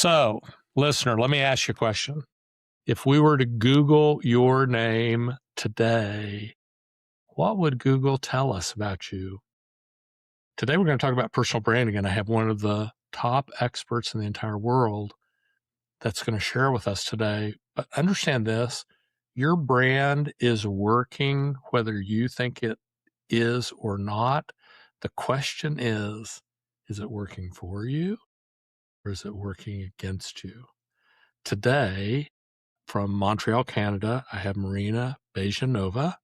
So, listener, let me ask you a question. If we were to Google your name today, what would Google tell us about you? Today, we're going to talk about personal branding, and I have one of the top experts in the entire world that's going to share with us today. But understand this, your brand is working whether you think it is or not. The question is it working for you or is it working against you? Today, from Montreal, Canada, I have Marina Byezhanova.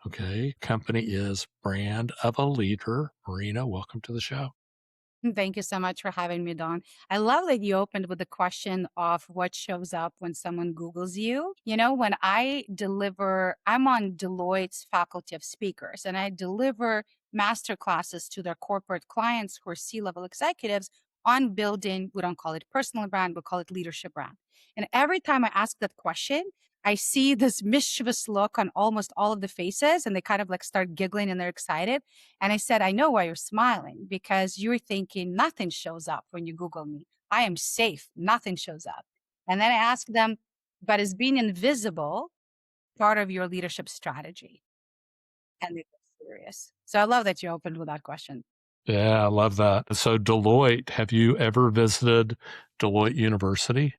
Okay, company is Brand of a Leader. Marina, welcome to the show. Thank you so much for having me, Don. I love that you opened with the question of what shows up when someone Googles you. When I'm on Deloitte's faculty of speakers, and I deliver master classes to their corporate clients who are C-level executives on building, we don't call it personal brand, we call it leadership brand. And every time I ask that question, I see this mischievous look on almost all of the faces, and they kind of like start giggling and they're excited. And I said, I know why you're smiling, because you're thinking nothing shows up when you Google me. I am safe. Nothing shows up. And then I ask them, but is being invisible part of your leadership strategy? And they get serious. So I love that you opened with that question. Yeah, I love that. So, Deloitte, have you ever visited Deloitte University?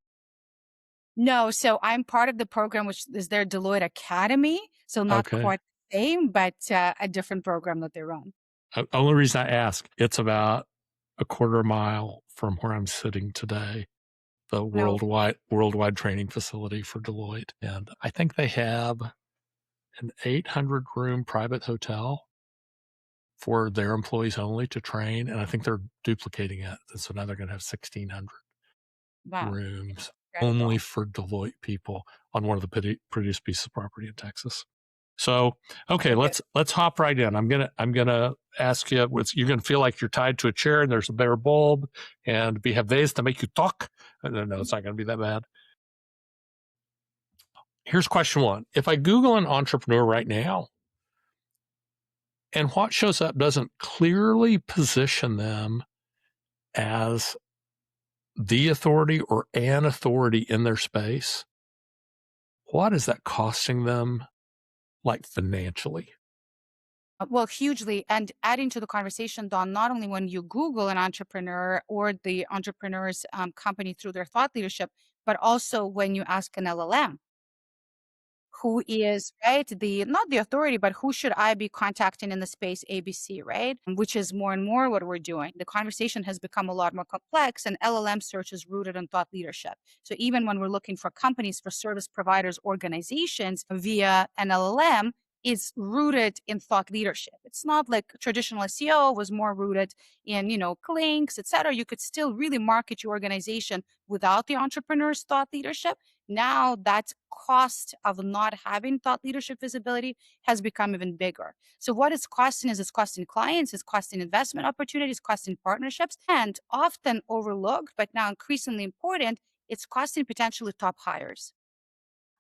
No, so I'm part of the program, which is their Deloitte Academy. So not Okay. quite the same, but a different program that they run. Only reason I ask, it's about a quarter mile from where I'm sitting today, the No, worldwide training facility for Deloitte. And I think they have an 800 room private hotel for their employees only to train. And I think they're duplicating it. So now they're going to have 1,600 wow, rooms only incredible. for Deloitte people on one of the produced pieces of property in Texas. So, okay, let's hop right in. I'm gonna ask you. You're gonna feel like you're tied to a chair, and there's a bare bulb, and we have ways to make you talk. No, it's not gonna be that bad. Here's question one: if I Google an entrepreneur right now, and what shows up doesn't clearly position them as the authority or an authority in their space, what is that costing them, like financially? Well, hugely. And adding to the conversation, Don, not only when you Google an entrepreneur or the entrepreneur's company through their thought leadership, but also when you ask an LLM, who is, right, not the authority, but who should I be contacting in the space ABC, right? Which is more and more what we're doing. The conversation has become a lot more complex, and LLM search is rooted in thought leadership. So even when we're looking for companies, for service providers, organizations via an LLM, is rooted in thought leadership. It's not like traditional SEO was more rooted in, links, et cetera. You could still really market your organization without the entrepreneur's thought leadership. Now that cost of not having thought leadership visibility has become even bigger. So what it's costing is it's costing clients, it's costing investment opportunities, costing partnerships, and often overlooked, but now increasingly important, it's costing potentially top hires.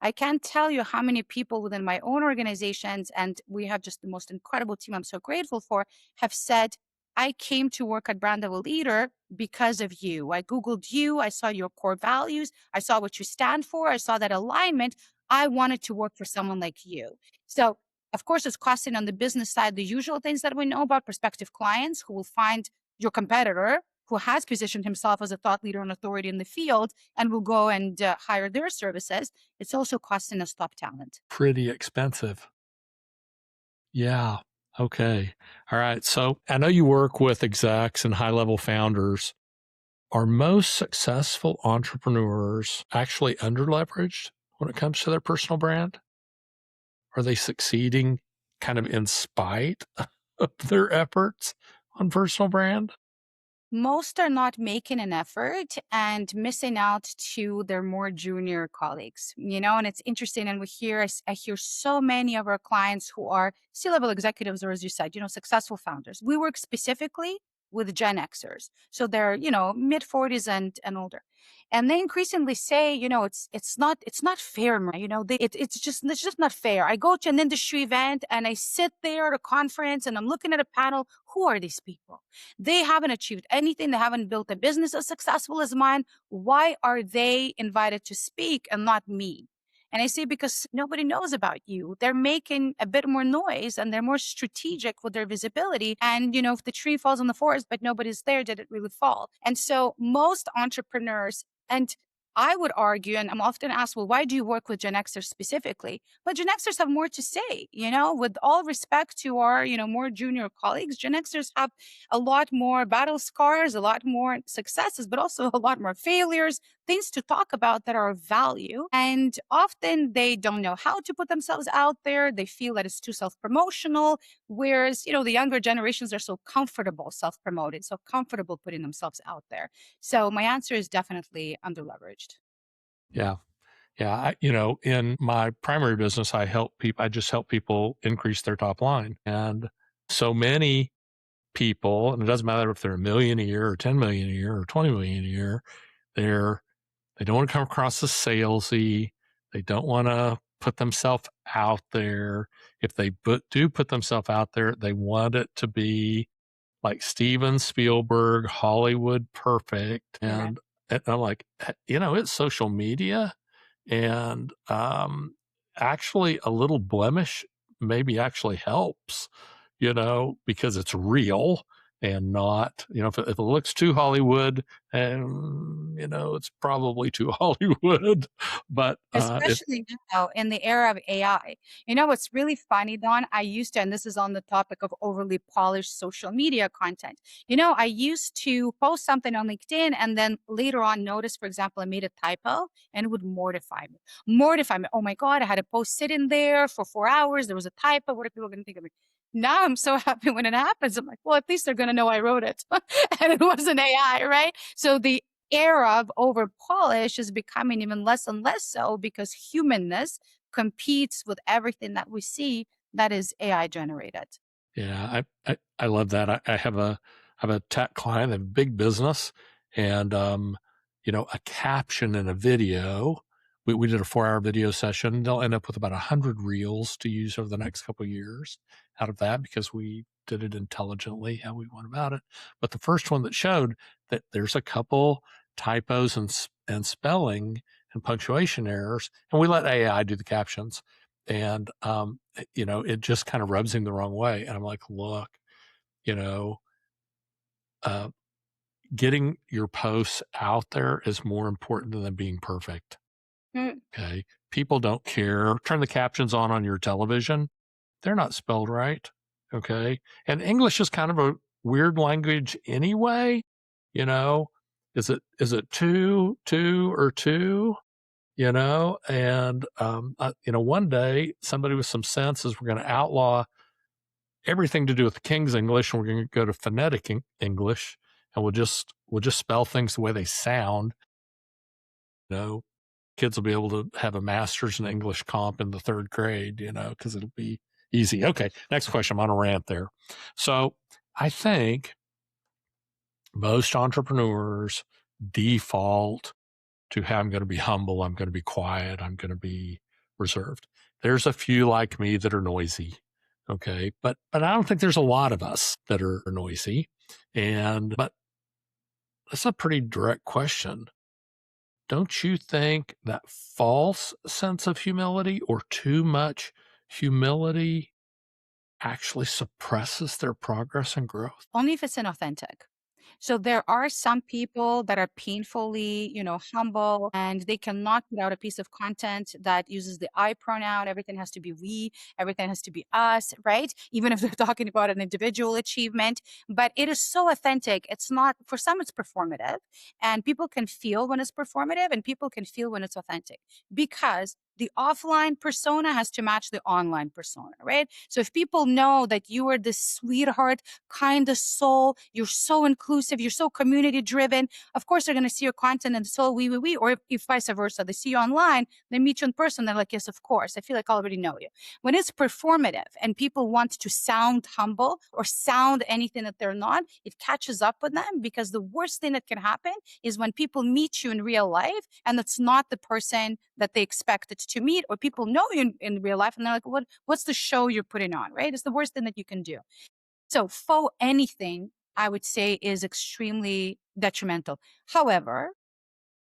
I can't tell you how many people within my own organizations, and we have just the most incredible team I'm so grateful for, have said, I came to work at Brand of a Leader because of you. I Googled you. I saw your core values. I saw what you stand for. I saw that alignment. I wanted to work for someone like you. So, of course, it's costing on the business side the usual things that we know about prospective clients who will find your competitor who has positioned himself as a thought leader and authority in the field and will go and hire their services. It's also costing us top talent. Pretty expensive. Yeah. Okay. All right. So I know you work with execs and high level founders. Are most successful entrepreneurs actually underleveraged when it comes to their personal brand? Are they succeeding kind of in spite of their efforts on personal brand? Most are not making an effort and missing out to their more junior colleagues, and it's interesting. And I hear so many of our clients who are C-level executives, or as you said, successful founders. We work specifically with Gen Xers. So they're, mid 40s and older. And they increasingly say, it's not fair, it's just not fair. I go to an industry event and I sit there at a conference and I'm looking at a panel. Who are these people? They haven't achieved anything. They haven't built a business as successful as mine. Why are they invited to speak and not me? And I say, because nobody knows about you. They're making a bit more noise and they're more strategic with their visibility. And, if the tree falls in the forest, but nobody's there, did it really fall? And so most entrepreneurs, and I would argue, and I'm often asked, well, why do you work with Gen Xers specifically? But Gen Xers have more to say, with all respect to our, more junior colleagues. Gen Xers have a lot more battle scars, a lot more successes, but also a lot more failures, things to talk about that are of value. And often they don't know how to put themselves out there. They feel that it's too self-promotional, whereas, the younger generations are so comfortable self-promoting, so comfortable putting themselves out there. So my answer is definitely underleveraged. Yeah. Yeah. In my primary business, I just help people increase their top line. And so many people, and it doesn't matter if they're a million a year or 10 million a year or 20 million a year, they're they don't want to come across as salesy. They don't want to put themselves out there. If they do put themselves out there, they want it to be like Steven Spielberg, Hollywood perfect. Correct. And I'm like, it's social media. And actually, a little blemish maybe actually helps, because it's real and not, if it looks too Hollywood, and, it's probably too Hollywood. But Especially now in the era of AI. What's really funny, Don? I used to, and this is on the topic of overly polished social media content. I used to post something on LinkedIn and then later on notice, for example, I made a typo and it would mortify me. Mortify me. Oh my God, I had a post sitting there for 4 hours. There was a typo. What are people going to think of me? Now I'm so happy when it happens. I'm like, well, at least they're going to know I wrote it. And it wasn't AI, right? So the era of over polish is becoming even less and less so because humanness competes with everything that we see that is AI generated. Yeah, I love that. I have a tech client, a big business, and a caption in a video. We did a 4-hour video session. They'll end up with about 100 reels to use over the next couple of years out of that because we did it intelligently how we went about it. But the first one that showed that there's a couple typos and spelling and punctuation errors, and we let AI do the captions. And it just kind of rubs him the wrong way. And I'm like, look, you know, uh, getting your posts out there is more important than being perfect. Mm. Okay. People don't care. Turn the captions on your television. They're not spelled right. Okay. And English is kind of a weird language anyway. You know, is it two, or two? And one day somebody with some sense is we're going to outlaw everything to do with the King's English, and we're going to go to phonetic English, and we'll just spell things the way they sound. Kids will be able to have a master's in English comp in the 3rd grade, because it'll be easy. Okay, next question. I'm on a rant there. So I think most entrepreneurs default to, hey, I'm going to be humble, I'm going to be quiet, I'm going to be reserved. There's a few like me that are noisy. Okay. But I don't think there's a lot of us that are noisy. But that's a pretty direct question. Don't you think that false sense of humility or too much humility actually suppresses their progress and growth? Only if it's inauthentic. So there are some people that are painfully, humble, and they cannot put out a piece of content that uses the I pronoun. Everything has to be we, everything has to be us, right? Even if they're talking about an individual achievement. But it is so authentic. It's not, for some, it's performative. And people can feel when it's performative and people can feel when it's authentic because the offline persona has to match the online persona, right? So if people know that you are this sweetheart, kind of soul, you're so inclusive, you're so community driven, of course they're going to see your content and so we. Or if vice versa, they see you online, they meet you in person, they're like, yes, of course, I feel like I already know you. When it's performative and people want to sound humble or sound anything that they're not, it catches up with them, because the worst thing that can happen is when people meet you in real life and it's not the person that they expected to meet, or people know you in real life and they're like, what's the show you're putting on, right? It's the worst thing that you can do. So faux anything, I would say, is extremely detrimental. However,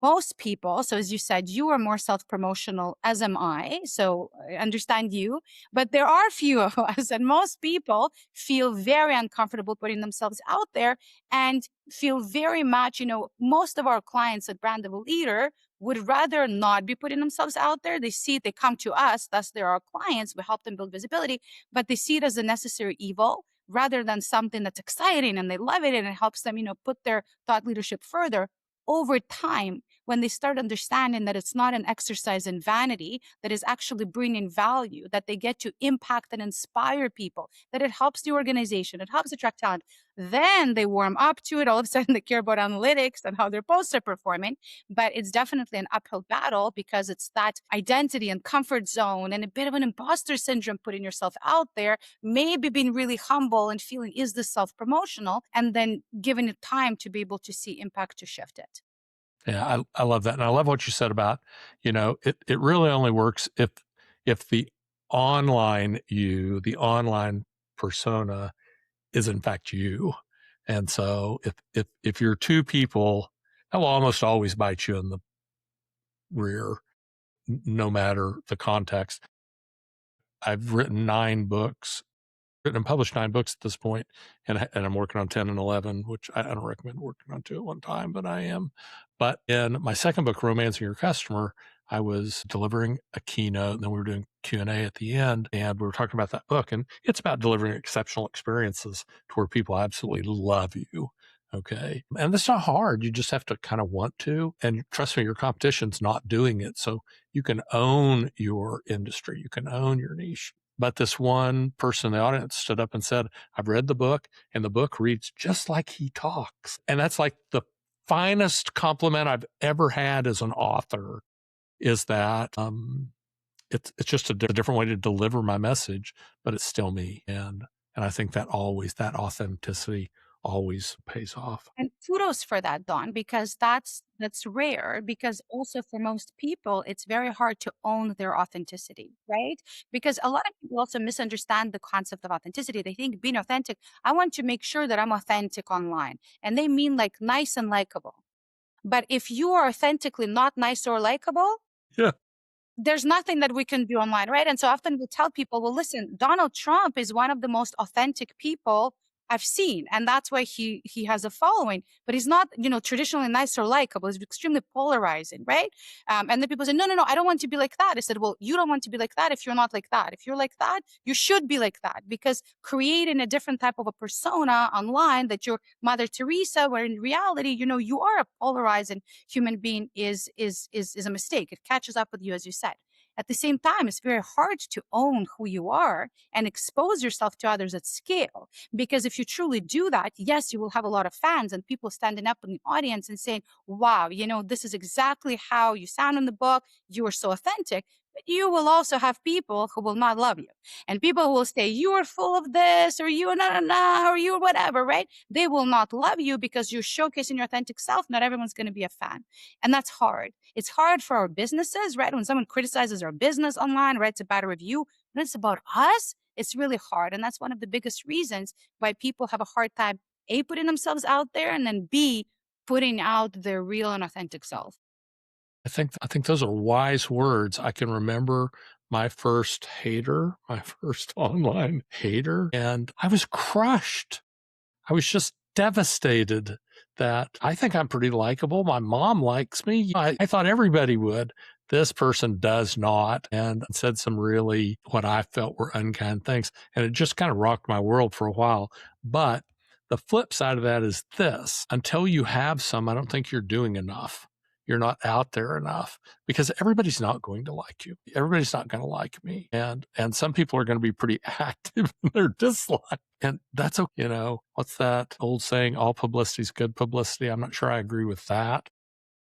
most people, so as you said, you are more self-promotional, as am I, so I understand you, but there are few of us, and most people feel very uncomfortable putting themselves out there and feel very much, most of our clients at Brand of a Leader would rather not be putting themselves out there. They see it, they come to us, thus they're our clients, we help them build visibility, but they see it as a necessary evil rather than something that's exciting and they love it and it helps them, put their thought leadership further. Over time, when they start understanding that it's not an exercise in vanity, that is actually bringing value, that they get to impact and inspire people, that it helps the organization, it helps attract talent, then they warm up to it. All of a sudden, they care about analytics and how their posts are performing. But it's definitely an uphill battle, because it's that identity and comfort zone and a bit of an imposter syndrome, putting yourself out there, maybe being really humble and feeling, is this self-promotional? And then giving it time to be able to see impact to shift it. Yeah, I love that. And I love what you said about, it really only works if the online you, the online persona is in fact you. And so if you're two people, that will almost always bite you in the rear, no matter the context. I've written 9 books, written and published 9 books at this point, and I'm working on 10 and 11, which I don't recommend working on 2 at one time, but I am. But in my second book, Romancing Your Customer, I was delivering a keynote, and then we were doing Q&A at the end, and we were talking about that book, and it's about delivering exceptional experiences to where people absolutely love you. Okay. And that's not hard. You just have to kind of want to. And trust me, your competition's not doing it. So you can own your industry. You can own your niche. But this one person in the audience stood up and said, I've read the book and the book reads just like he talks. And that's like the finest compliment I've ever had as an author, is that it's just a different way to deliver my message, but it's still me. And I think that authenticity always pays off. And kudos for that, Don, because that's rare, because also for most people, it's very hard to own their authenticity, right? Because a lot of people also misunderstand the concept of authenticity. They think being authentic, I want to make sure that I'm authentic online. And they mean like nice and likable. But if you are authentically not nice or likable, Yeah. there's nothing that we can do online, right? And so often we tell people, well, listen, Donald Trump is one of the most authentic people I've seen, and that's why he has a following. But he's not, traditionally nice or likable. He's extremely polarizing, right? And then people say, no, I don't want to be like that. I said, well, you don't want to be like that if you're not like that. If you're like that, you should be like that, because creating a different type of a persona online, that you're Mother Teresa, where in reality, you are a polarizing human being, is a mistake. It catches up with you, as you said. At the same time, it's very hard to own who you are and expose yourself to others at scale. Because if you truly do that, yes, you will have a lot of fans and people standing up in the audience and saying, wow, this is exactly how you sound in the book. You are so authentic. But you will also have people who will not love you. And people who will say, you are full of this, or you are not, or you are whatever, right? They will not love you because you're showcasing your authentic self. Not everyone's going to be a fan. And that's hard. It's hard for our businesses, right? When someone criticizes our business online, writes a bad review, when it's about us, it's really hard. And that's one of the biggest reasons why people have a hard time, A, putting themselves out there, and then B, putting out their real and authentic self. I think those are wise words. I can remember my first online hater, and I was crushed. I was just devastated that I think I'm pretty likable. My mom likes me. I thought everybody would. This person does not, and said some really, what I felt were unkind things. And it just kind of rocked my world for a while. But the flip side of that is this: until you have some, I don't think you're doing enough. you're not out there enough, because everybody's not going to like you. Everybody's not going to like me. And some people are going to be pretty active in their dislike. And that's okay. You know, what's that old saying? All publicity is good publicity. I'm not sure I agree with that.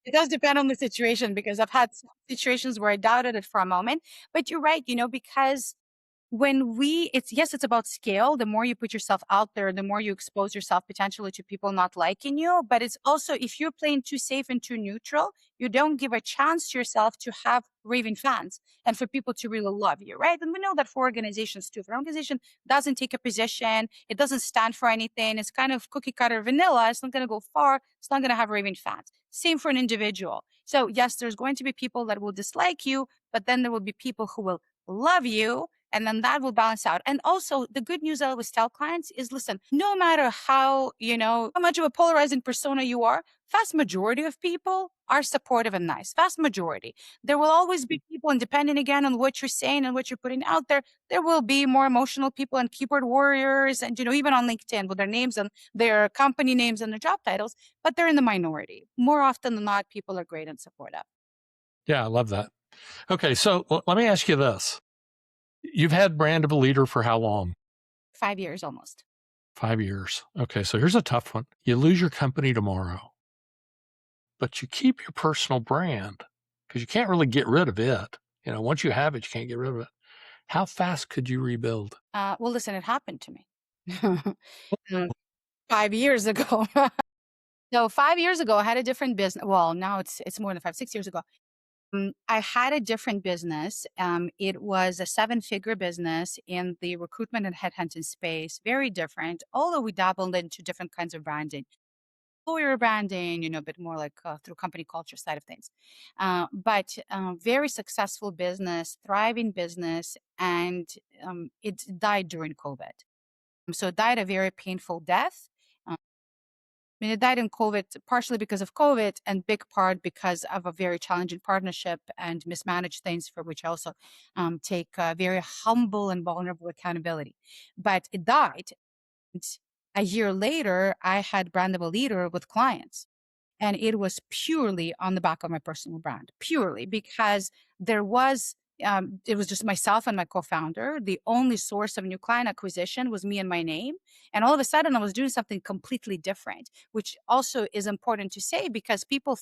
It does depend on the situation, because I've had situations where I doubted it for a moment. But you're right, because when it's about scale. The more you put yourself out there, the more you expose yourself potentially to people not liking you. But it's also, if you're playing too safe and too neutral, you don't give a chance to yourself to have raving fans and for people to really love you, right? And we know that for organizations too. If an organization doesn't take a position, it doesn't stand for anything, it's kind of cookie cutter vanilla, it's not going to go far, it's not going to have raving fans. Same for an individual. So yes, there's going to be people that will dislike you, but then there will be people who will love you, and then that will balance out. And also, the good news I always tell clients is, listen, no matter how much of a polarizing persona you are, vast majority of people are supportive and nice. Vast majority. There will always be people, and depending again on what you're saying and what you're putting out there, there will be more emotional people and keyboard warriors, and even on LinkedIn with their names and their company names and their job titles, but they're in the minority. More often than not, people are great and supportive. Yeah, I love that. Okay, so let me ask you this. You've had brand of a leader for how long? 5 years almost. 5 years. Okay, so here's a tough one. You lose your company tomorrow, but you keep your personal brand because you can't really get rid of it. Once you have it, you can't get rid of it. How fast could you rebuild? Well, listen, it happened to me. 5 years ago. So 5 years ago, I had a different business. Well, now it's more than 5, 6 years ago. I had a different business. It was a seven-figure business in the recruitment and headhunting space. Very different, although we dabbled into different kinds of branding. Employer branding, a bit more like through company culture side of things. But very successful business, thriving business, and it died during COVID. So it died a very painful death. It died in COVID, partially because of COVID, and big part because of a very challenging partnership and mismanaged things, for which I also take very humble and vulnerable accountability. But it died. And a year later, I had brand of a leader with clients. And it was purely on the back of my personal brand, purely because it was just myself and my co-founder. The only source of new client acquisition was me and my name. And all of a sudden I was doing something completely different, which also is important to say because people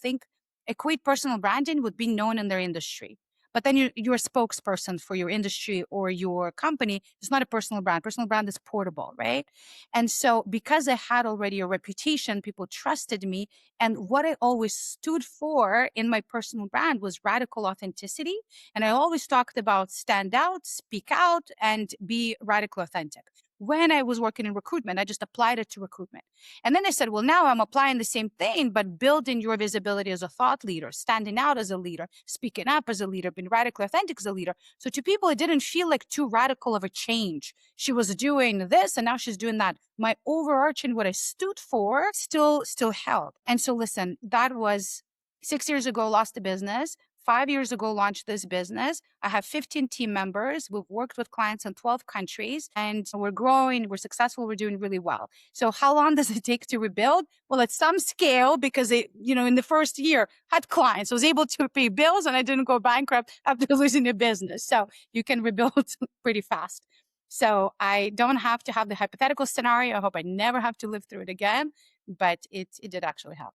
equate personal branding with being known in their industry. But then you're a spokesperson for your industry or your company. It's not a personal brand. Personal brand is portable, right? And so because I had already a reputation, people trusted me. And what I always stood for in my personal brand was radical authenticity. And I always talked about stand out, speak out, and be radically authentic. When I was working in recruitment, I just applied it to recruitment. And then I said, well, now I'm applying the same thing, but building your visibility as a thought leader, standing out as a leader, speaking up as a leader, being radically authentic as a leader. So to people, it didn't feel like too radical of a change. She was doing this and now she's doing that. My overarching, what I stood for, still held. And so listen, that was 6 years ago, lost the business. 5 years ago, launched this business. I have 15 team members. We've worked with clients in 12 countries and we're growing. We're successful. We're doing really well. So how long does it take to rebuild? Well, at some scale, because in the first year had clients, I was able to pay bills and I didn't go bankrupt after losing a business. So you can rebuild pretty fast. So I don't have to have the hypothetical scenario. I hope I never have to live through it again, but it did actually help.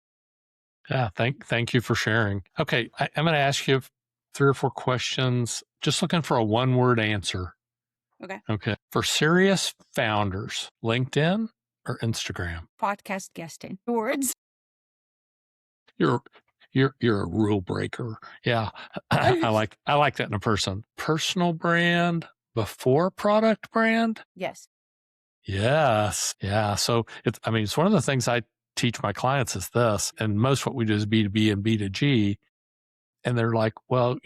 Yeah, thank you for sharing. Okay, I'm going to ask you 3 or 4 questions, just looking for a one-word answer. Okay. Okay. For serious founders, LinkedIn or Instagram? Podcast guesting. Words. You're you're a rule breaker. Yeah. I like that in a person. Personal brand before product brand? Yes. Yes. Yeah. So it's one of the things I teach my clients is this, and most what we do is B2B and B2G. And they're like, well,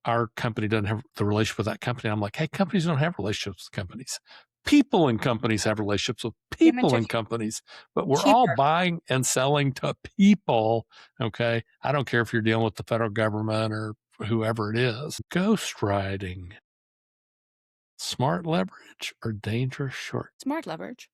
our company doesn't have the relationship with that company. I'm like, hey, companies don't have relationships with companies. People in companies have relationships with people in companies, but we're all Cheaper. buying and selling to people. Okay. I don't care if you're dealing with the federal government or whoever it is. Ghostwriting, smart leverage or dangerous short? Smart leverage.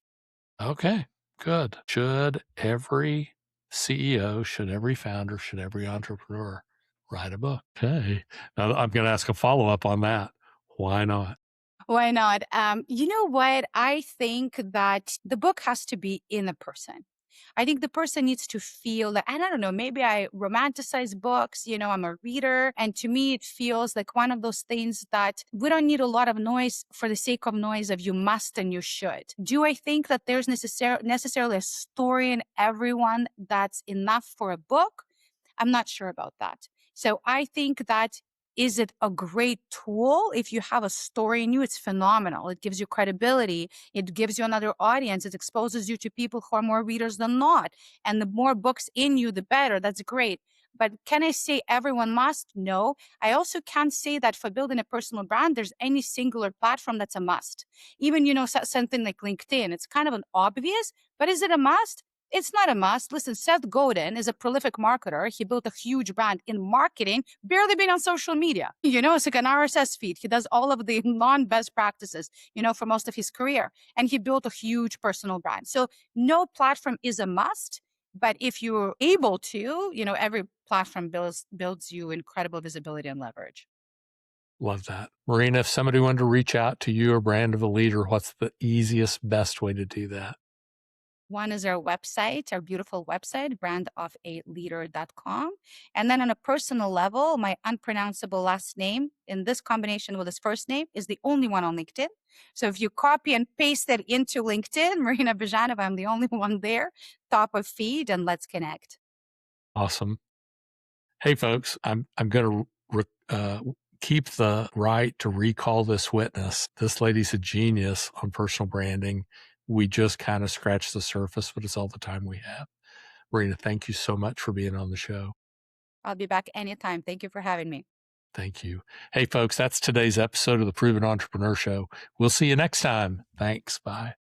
Okay, good. Should every CEO, should every founder, should every entrepreneur write a book? Okay. Now I'm going to ask a follow up on that. Why not? Why not? You know what? I think that the book has to be in a person. I think the person needs to feel that, and I don't know, maybe I romanticize books, I'm a reader. And to me, it feels like one of those things that we don't need a lot of noise for the sake of noise of you must and you should. Do I think that there's necessarily a story in everyone that's enough for a book? I'm not sure about that. So I think that is it a great tool? If you have a story in you, it's phenomenal. It gives you credibility. It gives you another audience. It exposes you to people who are more readers than not. And the more books in you, the better. That's great. But can I say everyone must? No. I also can't say that for building a personal brand, there's any singular platform that's a must. Even, something like LinkedIn, it's kind of an obvious, but is it a must? It's not a must. Listen, Seth Godin is a prolific marketer. He built a huge brand in marketing, barely been on social media. It's like an RSS feed. He does all of the non-best practices, for most of his career. And he built a huge personal brand. So no platform is a must. But if you're able to, every platform builds you incredible visibility and leverage. Love that. Marina, if somebody wanted to reach out to you or Brand of a Leader, what's the easiest, best way to do that? One is our website, our beautiful website, brandofaleader.com. And then on a personal level, my unpronounceable last name in this combination with his first name is the only one on LinkedIn. So if you copy and paste it into LinkedIn, Marina Byezhanova, I'm the only one there, top of feed, and let's connect. Awesome. Hey, folks, I'm going to keep the right to recall this witness. This lady's a genius on personal branding. We just kind of scratched the surface, but it's all the time we have. Marina, thank you so much for being on the show. I'll be back anytime. Thank you for having me. Thank you. Hey, folks, that's today's episode of the Proven Entrepreneur Show. We'll see you next time. Thanks. Bye.